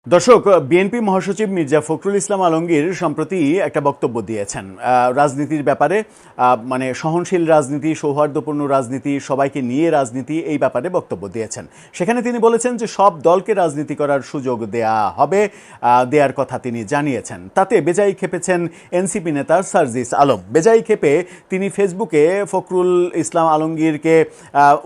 দর্শক, বিএনপি মহাসচিব মির্জা ফখরুল ইসলাম আলমগীর সম্প্রতি একটা বক্তব্য দিয়েছেন রাজনীতির ব্যাপারে। মানে সহনশীল রাজনীতি, সৌহার্দ্যপূর্ণ রাজনীতি, সবাইকে নিয়ে রাজনীতি, এই ব্যাপারে বক্তব্য দিয়েছেন। সেখানে তিনি বলেছেন যে সব দলকে রাজনীতি করার সুযোগ দেওয়ার কথা তিনি জানিয়েছেন। তাতে বেজায় খেপেছেন এনসিপি নেতা সার্জিস আলম। বেজায় খেপে তিনি ফেসবুকে ফখরুল ইসলাম আলমগীরকে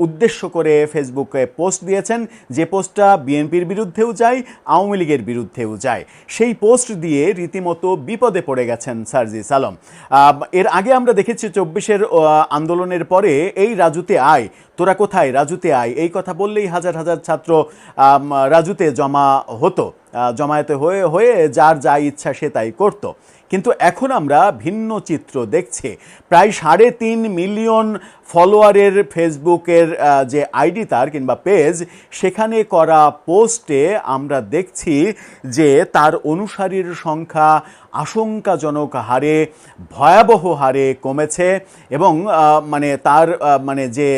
উদ্দেশ্য করে ফেসবুকে পোস্ট দিয়েছেন, যে পোস্টটা বিএনপির বিরুদ্ধেও যায়, আওয়ামী লীগের বিরুদ্ধেও যায়। সেই পোস্ট দিয়ে রীতিমতো বিপদে পড়ে গেছেন সার্জিস আলম। এর আগে আমরা দেখেছি 24-এর আন্দোলনের পরে এই রাজুতে আয়, তোরা কোথায়, রাজুতে আয়, এই কথা বললেই হাজার হাজার ছাত্র রাজুতে জমা হতো, জমায়েতে হয়ে হয়ে যার যা ইচ্ছা সে তাই করত। কিন্তু এখন আমরা ভিন্ন চিত্র দেখছি। প্রায় 3.5 মিলিয়ন ফলোয়ারের ফেসবুকের যে আইডি তার কিংবা পেজ, সেখানে করা পোস্টে আমরা দেখছি যে তার অনুসারীর সংখ্যা আশঙ্কাজনক হারে, ভয়াবহ হারে কমেছে। এবং মানে তার মানে যে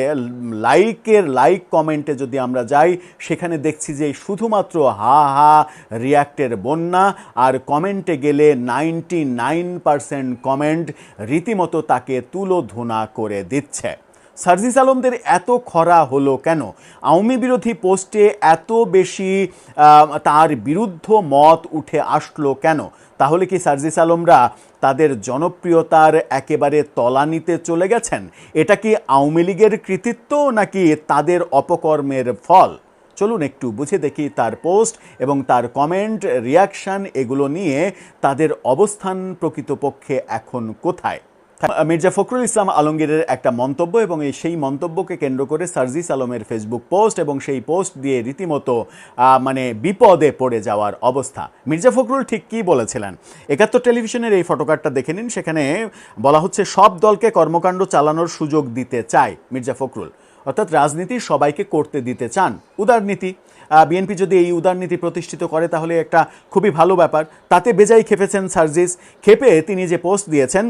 লাইক কমেন্টে যদি আমরা যাই, সেখানে দেখছি যে শুধুমাত্র হা হা রিয়াক্টের বন্যা। আর কমেন্টে গেলে 99% কমেন্ট রীতিমতো তাকে তুলোধুনা করে দিচ্ছে। সার্জিস আলমদের এত খরা হলো কেন? আওয়ামী বিরোধী পোস্টে এত বেশি তার বিরুদ্ধ মত উঠে আসলো কেন? তাহলে কি সার্জিস আলমরা তাদের জনপ্রিয়তার একেবারে তলানিতে চলে গেছেন? এটা কি আওয়ামী লীগের কৃতিত্ব নাকি তাদের অপকর্মের ফল? চলুন একটু বুঝে দেখি তার পোস্ট এবং তার কমেন্ট, রিয়াকশন, এগুলো নিয়ে তাদের অবস্থান প্রকৃতপক্ষে এখন কোথায়। মির্জা ফখরুল ইসলাম আলমগীরের একটা মন্তব্য এবং সেই মন্তব্যকে কেন্দ্র করে সার্জিস আলমের ফেসবুক পোস্ট এবং সেই পোস্ট দিয়ে রীতিমতো মানে বিপদে পড়ে যাওয়ার অবস্থা। মির্জা ফখরুল ঠিক কী বলেছিলেন? 71 টেলিভিশনের এই ফটোকার্ডটা দেখে নিন। সেখানে বলা হচ্ছে সব দলকে কর্মকাণ্ড চালানোর সুযোগ দিতে চায় মির্জা ফখরুল, অর্থাৎ রাজনীতি সবাইকে করতে দিতে চান। উদারনীতি, বিএনপি যদি এই উদারনীতি প্রতিষ্ঠিত করে তাহলে একটা খুবই ভালো ব্যাপার। তাতে বেজায় খেপেছেন সার্জিস। খেপে তিনি যে পোস্ট দিয়েছেন,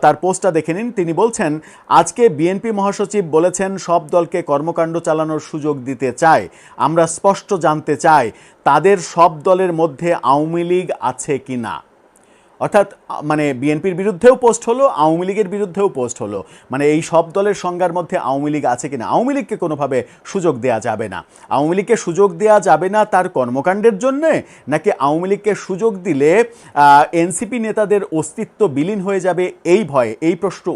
তার পোস্টটা দেখে নিন। তিনি বলছেন, আজকে বিএনপি মহাসচিব বলেছেন সব দলকে কর্মকাণ্ড চালানোর সুযোগ দিতে চায়। আমরা স্পষ্ট জানতে চাই তাদের সব দলের মধ্যে আওয়ামী লীগ আছে কি না। অর্থাৎ মানে বিএনপির বিরুদ্ধেও পোস্ট হলো, আওয়ামী লীগের বিরুদ্ধেও পোস্ট হলো। মানে এই সব দলের সংজ্ঞার মধ্যে আওয়ামী লীগ আছে কিনা। আওয়ামী লীগকে কোনোভাবে সুযোগ দেওয়া যাবে না। আওয়ামী লীগকে সুযোগ দেওয়া যাবে না তার কর্মকাণ্ডের জন্যে, নাকি আওয়ামী লীগকে সুযোগ দিলে এনসিপি নেতাদের অস্তিত্ব বিলীন হয়ে যাবে এই ভয়ে? এই প্রশ্ন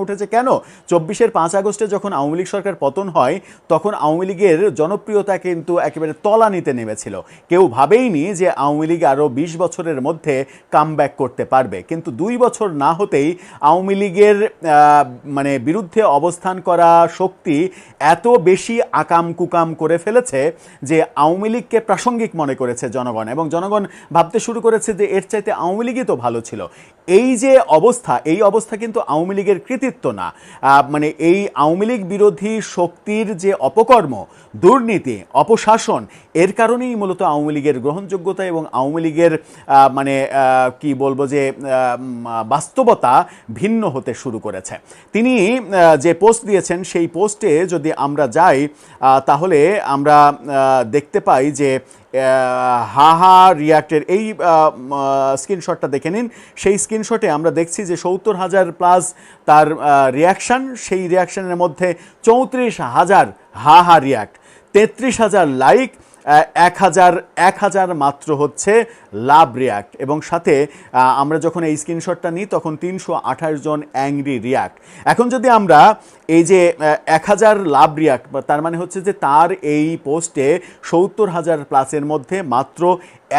উঠেছে কেন? 24-এর 5 আগস্টে যখন আওয়ামী লীগ সরকার পতন হয়, তখন আওয়ামী লীগের জনপ্রিয়তা কিন্তু একেবারে তলানিতে নেমেছিল। কেউ ভাবেইনি যে আওয়ামী লীগ আরও 20 বছরের মধ্যে কামব্যাক করতে পারবে। কিন্তু 2 বছর না হতেই আওয়ামী লীগের মানে বিরুদ্ধে অবস্থান করা শক্তি এত বেশি আকাম কুকাম করে ফেলেছে যে আওয়ামী লীগকে প্রাসঙ্গিক মনে করেছে জনগণ, এবং জনগণ ভাবতে শুরু করেছে যে এর চাইতে আওয়ামী লীগই তো ভালো ছিল। এই যে অবস্থা, এই অবস্থা কিন্তু আওয়ামী লীগের কৃতিত্ব না। মানে এই আওয়ামী লীগ বিরোধী শক্তির যে অপকর্ম, দুর্নীতি, অপশাসন, এর কারণেই মূলত আওয়ামী লীগের গ্রহণযোগ্যতা এবং আওয়ামী লীগের মানে কি বলবো যে বাস্তবতা ভিন্ন হতে শুরু করেছে। তিনি যে পোস্ট দিয়েছেন, সেই পোস্টে যদি আমরা যাই তাহলে আমরা দেখতে পাই যে হা হা রিয়াক্টের এই স্ক্রিনশটটা দেখে নিন। সেই স্ক্রিনশটে আমরা দেখছি যে 70,000+ তার রিয়াকশান। সেই রিয়াকশানের মধ্যে 34,000 হা হা রিয়াক্ট, 33,000 লাইক, 1,000 মাত্র হচ্ছে লাভ রিয়াক্ট, এবং সাথে আমরা যখন এই স্ক্রিনশটটা নিই তখন 328 জন অ্যাংরি রিয়াক্ট। এখন যদি আমরা এই যে 1,000 লাভ রিয়াক্ট, তার মানে হচ্ছে যে তার এই পোস্টে 70,000+ মধ্যে মাত্র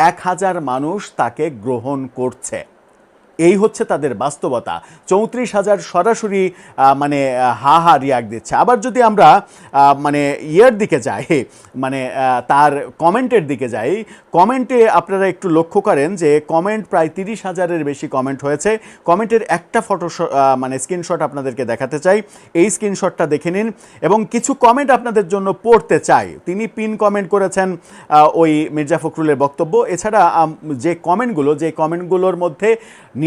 1,000 মানুষ তাকে গ্রহণ করছে। এই হচ্ছে তাদের বাস্তবতা। 34,000 সরাসরি মানে হা হা রিয়াক্ট দিচ্ছে। আবার যদি আমরা মানে ইয়ের দিকে যাই, মানে তার কমেন্টের দিকে যাই, কমেন্টে আপনারা একটু লক্ষ্য করেন যে কমেন্ট প্রায় 30,000-এর বেশি কমেন্ট হয়েছে। কমেন্টের একটা মানে স্ক্রিনশট আপনাদেরকে দেখাতে চাই। এই স্ক্রিনশটটা দেখে নিন এবং কিছু কমেন্ট আপনাদের জন্য পড়তে চাই। তিনি পিন কমেন্ট করেছেন ওই মির্জা ফখরুলের বক্তব্য। এছাড়া যে কমেন্টগুলোর মধ্যে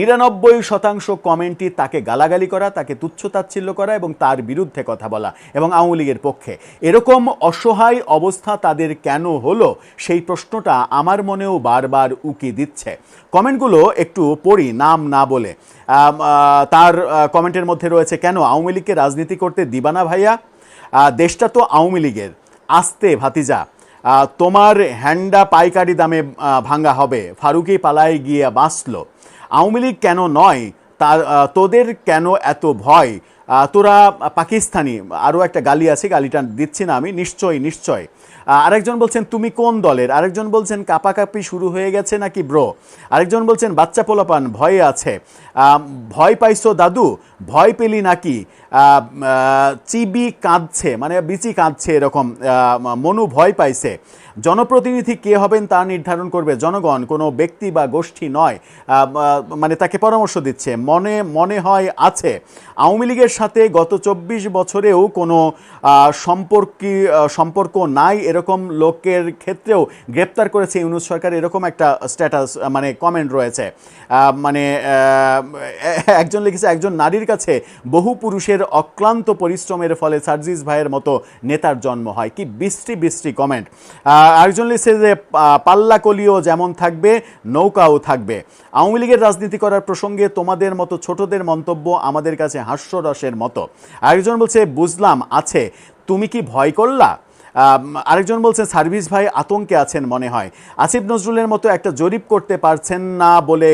99% কমেন্টই তাকে গালাগালি করা, তাকে তুচ্ছতাচ্ছিল্য করা এবং তার বিরুদ্ধে কথা বলা এবং আওয়ামী লীগের পক্ষে। এরকম অসহায় অবস্থা তাদের কেন হলো সেই প্রশ্নটা আমার মনেও বারবার উকি দিচ্ছে। কমেন্টগুলো একটু পড়ি নাম না বলে। তার কমেন্টের মধ্যে রয়েছে, কেন আওয়ামী লীগকে রাজনীতি করতে দিবা না ভাইয়া? দেশটা তো আওয়ামী লীগের, আস্তে ভাতিজা, তোমার হ্যান্ডা পাইকারি দামে ভাঙ্গা হবে, ফারুকি পালায় গিয়ে বাঁচল। আওয়ামী লীগ কেন নয়, তার তোদের কেন এত ভয়? তোরা পাকিস্তানি, আরও একটা গালি আছে, গালিটা দিচ্ছি না আমি, নিশ্চয় নিশ্চয়। আরেকজন বলছেন তুমি কোন দলের? আরেকজন বলছেন কাপাকাপি শুরু হয়ে গেছে নাকি ব্রো? আরেকজন বলছেন বাচ্চা পোলাপান ভয়ে আছে, ভয় পাইছো দাদু? ভয় পেলি নাকি? চিবি কাঁদছে, মানে বিচি কাঁদছে এরকম, মনু ভয় পাইছে। জনপ্রতিনিধি কে হবেন তা নির্ধারণ করবে জনগণ, কোনো ব্যক্তি বা গোষ্ঠী নয়। মানে তাকে পরামর্শ দিচ্ছে, মনে হয় আছে আওয়ামী লীগের সাথে গত 24 বছরেও কোনো সম্পর্ক নাই, এরকম লোকের ক্ষেত্রেও গ্রেপ্তার করেছে ইউনূস সরকার, এরকম একটা স্ট্যাটাস মানে কমেন্ট রয়েছে। মানে একজন লিখেছে, একজন নারীর কাছে বহু পুরুষের অক্লান্ত পরিশ্রমের ফলে সার্জিস ভাইয়ের মতো নেতার জন্ম হয়। কি বৃষ্টি বৃষ্টি কমেন্ট। আরেকজন লিখছে যে পাল্লা কলিও যেমন থাকবে নৌকাও থাকবে। আওয়ামী লীগের রাজনীতি করার প্রসঙ্গে তোমাদের মতো ছোটদের মন্তব্য আমাদের কাছে হাস্যরসের মতো। আরেকজন বলছে বুঝলাম আছে, তুমি কি ভয় করলা? আরেকজন বলছেন সার্ভিস ভাই আতঙ্কে আছেন মনে হয়, আসিফ নজরুলের মতো একটা জরিপ করতে পারছেন না বলে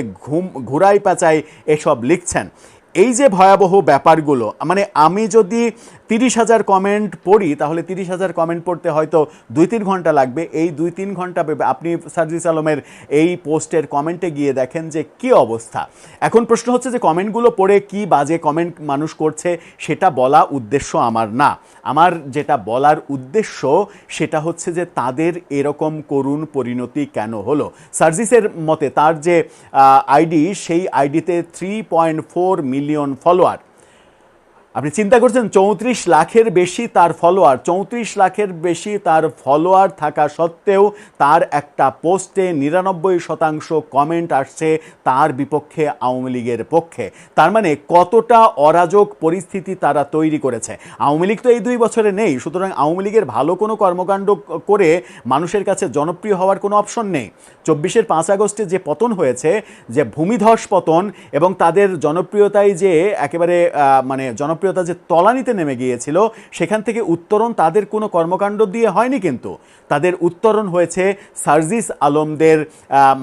ঘুরাই পেঁচাই এসব লিখছেন। এই যে ভয়াবহ ব্যাপারগুলো, মানে আমি যদি 30,000 কমেন্ট পড়ি তাহলে 30,000 কমেন্ট পড়তে হয়তো 2-3 ঘন্টা লাগবে। এই 2-3 ঘন্টা আপনি সার্জিস আলমের এই পোস্টের কমেন্টে গিয়ে দেখেন যে কি অবস্থা। এখন প্রশ্ন হচ্ছে যে কমেন্টগুলো পড়ে কি বাজে কমেন্ট মানুষ করছে সেটা বলা উদ্দেশ্য আমার না। আমার যেটা বলার উদ্দেশ্য সেটা হচ্ছে যে তাদের এরকম করুণ পরিণতি কেন হলো। সার্জিসের মতে তার যে আইডি, সেই আইডিতে 3.4 মিলিয়ন ফলোয়ার। আপনি চিন্তা করছেন 34 লাখের বেশি তার ফলোয়ার, 34 লাখের বেশি তার ফলোয়ার থাকা সত্ত্বেও তার একটা পোস্টে 99% কমেন্ট আসছে তার বিপক্ষে, আওয়ামী লীগের পক্ষে। তার মানে কতটা অরাজক পরিস্থিতি তারা তৈরি করেছে। আওয়ামী লীগ তো এই 2 বছরে নেই, সুতরাং আওয়ামী লীগের ভালো কোনো কর্মকাণ্ড করে মানুষের কাছে জনপ্রিয় হওয়ার কোনো অপশন নেই। 24-এর 5 আগস্টে যে পতন হয়েছে, যে ভূমিধস পতন, এবং তাদের জনপ্রিয়তায় যে একেবারে মানে জনপ্রিয়তা যে তলানিতে নেমে গিয়েছিল, সেখান থেকে উত্তরণ তাদের কোনো কর্মকাণ্ড দিয়ে হয়নি, কিন্তু তাদের উত্তরণ হয়েছে সার্জিস আলমদের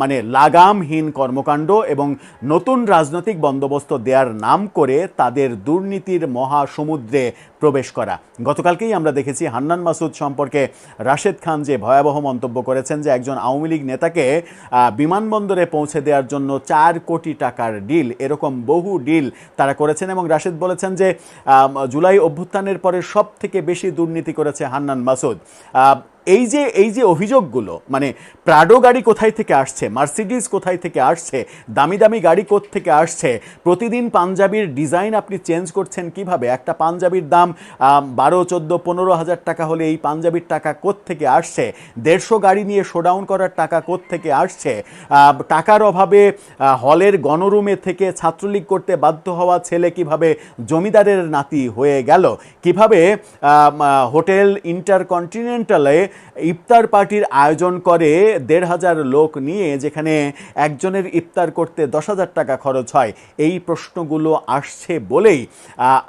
মানে লাগামহীন কর্মকাণ্ড এবং নতুন রাজনৈতিক বন্দোবস্ত দেওয়ার নাম করে তাদের দুর্নীতির মহাসমুদ্রে প্রবেশ করা। গতকালকেই আমরা দেখেছি হান্নান মাসুদ সম্পর্কে রাশেদ খান যে ভয়াবহ মন্তব্য করেছেন, যে একজন আওয়ামী লীগ নেতাকে বিমানবন্দরে পৌঁছে দেওয়ার জন্য 4 কোটি টাকার ডিল, এরকম বহু ডিল তারা করেছেন। এবং রাশেদ বলেছেন যে জুলাই অভ্যুত্থানের পরে সব থেকে বেশি দুর্নীতি করেছে হান্নান মাসুদ। এই যে অভিযোগগুলো, মানে প্রাডো গাড়ি কোথায় থেকে আসছে, মার্সিডিজ কোথায় থেকে আসছে, দামি দামি গাড়ি কোত্থেকে আসছে, প্রতিদিন পাঞ্জাবির ডিজাইন আপনি চেঞ্জ করছেন কিভাবে, একটা পাঞ্জাবির দাম 12, 14, 15 হাজার টাকা হলে এই পাঞ্জাবির টাকা কোত্থেকে আসছে, 150 গাড়ি নিয়ে শোডাউন করার টাকা কোত্থেকে আসছে, টাকার অভাবে হলের গণরুমে থেকে ছাত্রলীগ করতে বাধ্য হওয়া ছেলে কিভাবে জমিদারের নাতি হয়ে গেল, কিভাবে হোটেল ইন্টারকন্টিনেন্টালে ইফতার পার্টির আয়োজন করে 1,500 লোক নিয়ে, যেখানে একজনের ইফতার করতে 10,000 টাকা খরচ হয়। এই প্রশ্নগুলো আসছে বলেই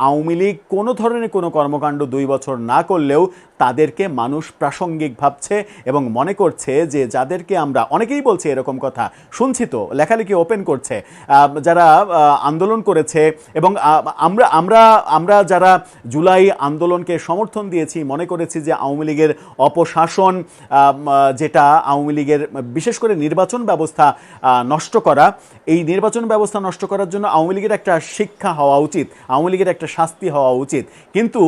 আওয়ামী লীগ কোনো ধরনের কোনো কর্মকাণ্ড 2 বছর না করলেও তাদেরকে মানুষ প্রাসঙ্গিক ভাবছে এবং মনে করছে যে যাদেরকে আমরা, অনেকেই বলছে এরকম কথা, শুনছি তো, লেখালেখি ওপেন করছে, যারা আন্দোলন করেছে এবং আমরা যারা জুলাই আন্দোলনকে সমর্থন দিয়েছি, মনে করেছি যে আওয়ামী লীগের অপশাসন, যেটা আওয়ামী লীগের বিশেষ করে নির্বাচন ব্যবস্থা নষ্ট করা, এই নির্বাচন ব্যবস্থা নষ্ট করার জন্য আওয়ামী লীগের একটা শিক্ষা হওয়া উচিত, আওয়ামী লীগের একটা শাস্তি হওয়া উচিত। কিন্তু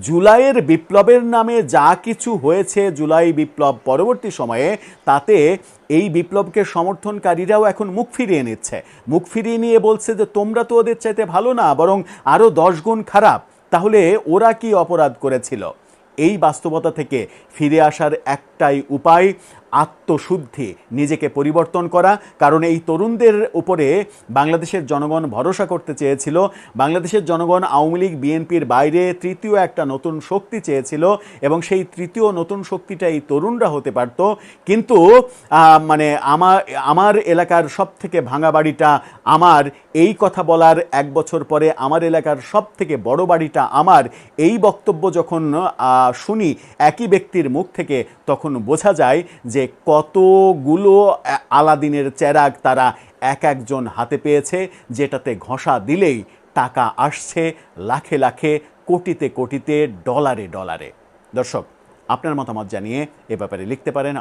জুলাইয়ের বিপ্লবের নামে যা কিছু হয়েছে জুলাই বিপ্লব পরবর্তী সময়ে, তাতে এই বিপ্লবকে সমর্থনকারীরাও এখন মুখ ফিরিয়ে নিচ্ছে, মুখ ফিরিয়ে নিয়ে বলছে যে তোমরা তো ওদের চাইতে ভালো না, বরং আরও 10 গুণ খারাপ। তাহলে ওরা কি অপরাধ করেছিল? এই বাস্তবতা থেকে ফিরে আসার একটাই উপায়, আত্মশুদ্ধি, নিজেকে পরিবর্তন করা। কারণ এই তরুণদের উপরে বাংলাদেশের জনগণ ভরসা করতে চেয়েছিল। বাংলাদেশের জনগণ আওয়ামী লীগ বিএনপির বাইরে তৃতীয় একটা নতুন শক্তি চেয়েছিল, এবং সেই তৃতীয় নতুন শক্তিটা এই তরুণরা হতে পারত। কিন্তু মানে আমার এলাকার সব থেকে ভাঙা বাড়িটা আমার, এই কথা বলার এক বছর পরে আমার এলাকার সব থেকে বড় বাড়িটা আমার, এই বক্তব্য যখন শুনি একই ব্যক্তির মুখ থেকে, তখন বোঝা যায় যে কতগুলো আলাদিনের চেরাগ তারা এক একজন হাতে পেয়েছে, যেটাতে ঘষা দিলেই টাকা আসছে লাখে লাখে, কোটিতে কোটিতে, ডলারে ডলারে। দর্শক, আপনার মতামত জানিয়ে এ ব্যাপারে লিখতে পারেন।